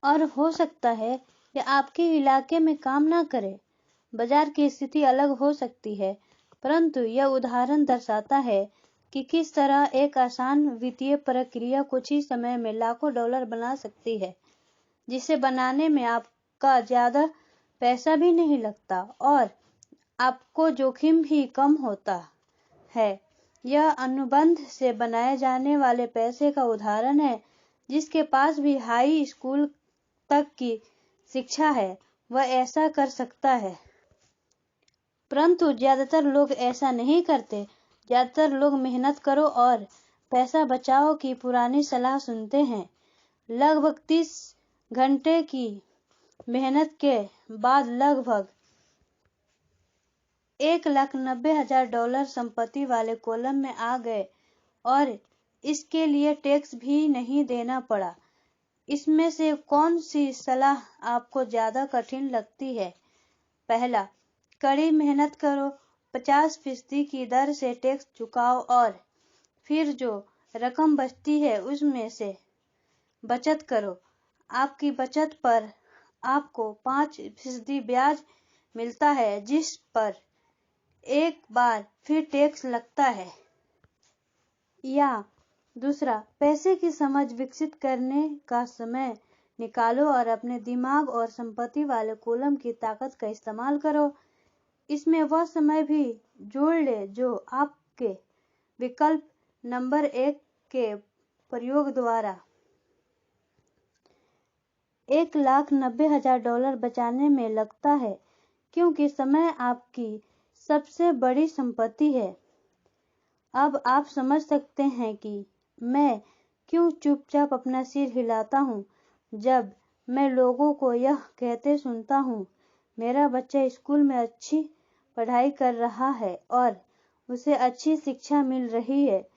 और हो सकता है यह आपके इलाके में काम ना करे। बाजार की स्थिति अलग हो सकती है, परंतु यह उदाहरण दर्शाता है कि किस तरह एक आसान वित्तीय प्रक्रिया कुछ ही समय में लाखों डॉलर बना सकती है, जिसे बनाने में आपका ज्यादा पैसा भी नहीं लगता और आपको जोखिम भी कम होता है। यह अनुबंध से बनाए जाने वाले पैसे का उदाहरण है। जिसके पास भी हाई स्कूल तक की शिक्षा है वह ऐसा कर सकता है, परंतु ज्यादातर लोग ऐसा नहीं करते। ज्यादातर लोग मेहनत करो और पैसा बचाओ की पुरानी सलाह सुनते हैं। लगभग 30 घंटे की मेहनत के बाद लगभग $1,90,000 संपत्ति वाले कॉलम में आ गए और इसके लिए टैक्स भी नहीं देना पड़ा। इसमें से कौन सी सलाह आपको ज्यादा कठिन लगती है? पहला, कड़ी मेहनत करो, 50% की दर से टैक्स चुकाओ और फिर जो रकम बचती है उसमें से बचत करो। आपकी बचत पर आपको 5% ब्याज मिलता है, जिस पर एक बार फिर टैक्स लगता है। या दूसरा, पैसे की समझ विकसित करने का समय निकालो और अपने दिमाग और संपत्ति वाले कॉलम की ताकत का इस्तेमाल करो। इसमें वह समय भी जोड़ ले जो आपके विकल्प नंबर 1 के प्रयोग द्वारा $1,90,000 बचाने में लगता है, क्योंकि समय आपकी सबसे बड़ी संपत्ति है। अब आप समझ सकते हैं कि मैं क्यों चुपचाप अपना सिर हिलाता हूँ जब मैं लोगों को यह कहते सुनता हूँ, मेरा बच्चा स्कूल में अच्छी पढ़ाई कर रहा है और उसे अच्छी शिक्षा मिल रही है।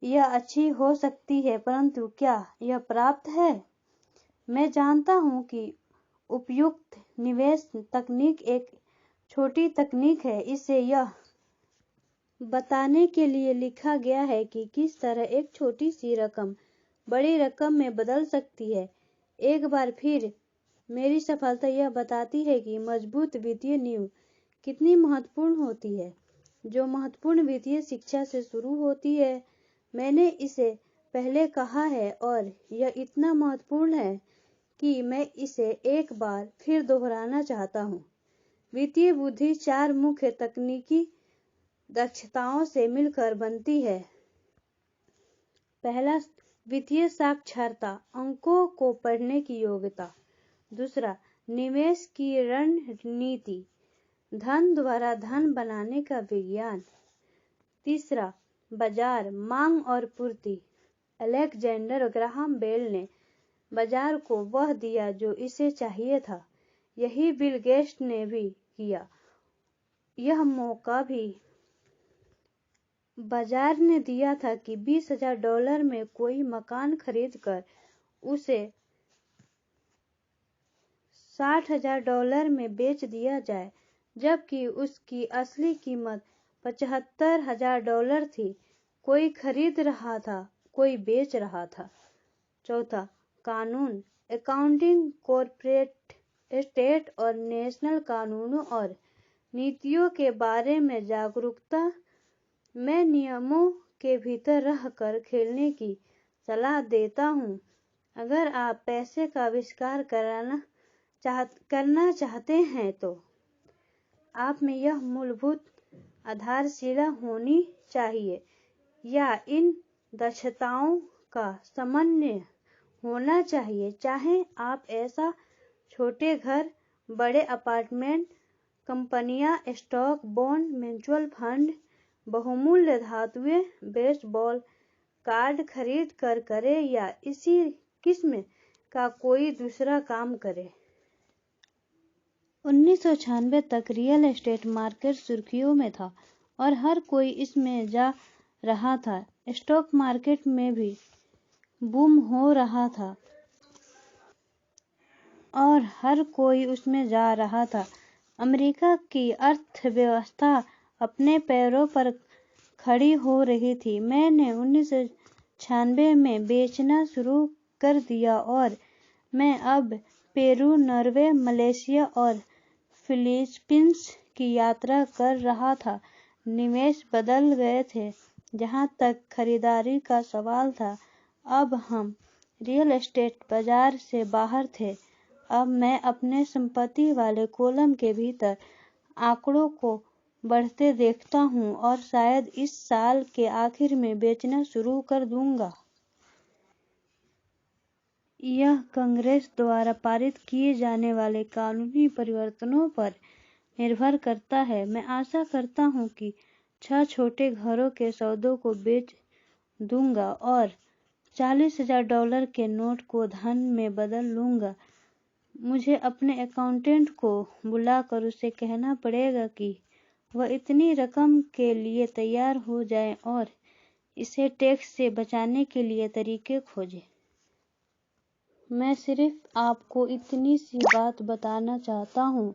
यह अच्छी हो सकती है, परंतु क्या यह पर्याप्त है? मैं जानता हूँ कि उपयुक्त निवेश तकनीक एक छोटी तकनीक है। इसे यह बताने के लिए लिखा गया है कि किस तरह एक छोटी सी रकम बड़ी रकम में बदल सकती है। एक बार फिर मेरी सफलता यह बताती है कि मजबूत वित्तीय नींव कितनी महत्वपूर्ण होती है, जो महत्वपूर्ण वित्तीय शिक्षा से शुरू होती है। मैंने इसे पहले कहा है और यह इतना महत्वपूर्ण है कि मैं इसे एक बार फिर दोहराना चाहता हूँ। वित्तीय बुद्धि 4 मुख्य तकनीकी दक्षताओं से मिलकर बनती है। पहला, वित्तीय साक्षरता, अंकों को पढ़ने की योग्यता। दूसरा, निवेश की रणनीति, धन द्वारा धन बनाने का विज्ञान। तीसरा, बाजार, मांग और पूर्ति। अलेक्जेंडर ग्राहम बेल ने बाजार को वह दिया जो इसे चाहिए था। यही बिल गेट्स ने भी किया। यह मौका भी बाजार ने दिया था कि $20,000 में कोई मकान खरीदकर उसे $60,000 में बेच दिया जाए, जबकि उसकी असली कीमत $75,000 थी। कोई खरीद रहा था, कोई बेच रहा था। चौथा, कानून, अकाउंटिंग, कॉर्पोरेट स्टेट और नेशनल कानूनों और नीतियों के बारे में जागरूकता। मैं नियमों के भीतर रहकर खेलने की सलाह देता हूँ। अगर आप पैसे का आविष्कार करना चाहते हैं तो आप में यह मूलभूत आधारशिला होनी चाहिए, या इन दक्षताओं का समन्वय होना चाहिए। चाहे आप ऐसा छोटे घर, बड़े अपार्टमेंट, कंपनियां, स्टॉक, बॉन्ड, म्यूचुअल फंड, बहुमूल्य धातुएं, बेसबॉल कार्ड खरीद कर करे या इसी किस्म का कोई दूसरा काम करे। 1996 तक रियल एस्टेट मार्केट सुर्खियों में था और हर कोई इसमें जा रहा था। स्टॉक मार्केट में भी बूम हो रहा था और हर कोई उसमें जा रहा था। अमेरिका की अर्थव्यवस्था अपने पैरों पर खड़ी हो रही थी। मैंने 1996 में बेचना शुरू कर दिया और मैं अब पेरू, नॉर्वे, मलेशिया और फिलीपींस की यात्रा कर रहा था। निवेश बदल गए थे। जहाँ तक खरीदारी का सवाल था, अब हम रियल एस्टेट बाजार से बाहर थे। अब मैं अपने संपत्ति वाले कॉलम के भीतर आंकड़ों को बढ़ते देखता हूँ और शायद इस साल के आखिर में बेचना शुरू कर दूंगा। यह कांग्रेस द्वारा पारित किए जाने वाले कानूनी परिवर्तनों पर निर्भर करता है। मैं आशा करता हूँ कि 6 छोटे घरों के सौदों को बेच दूंगा और $40,000 के नोट को धन में बदल लूंगा। मुझे अपने अकाउंटेंट को बुलाकर उसे कहना पड़ेगा कि वह इतनी रकम के लिए तैयार हो जाए और इसे टैक्स से बचाने के लिए तरीके खोजे। मैं सिर्फ आपको इतनी सी बात बताना चाहता हूँ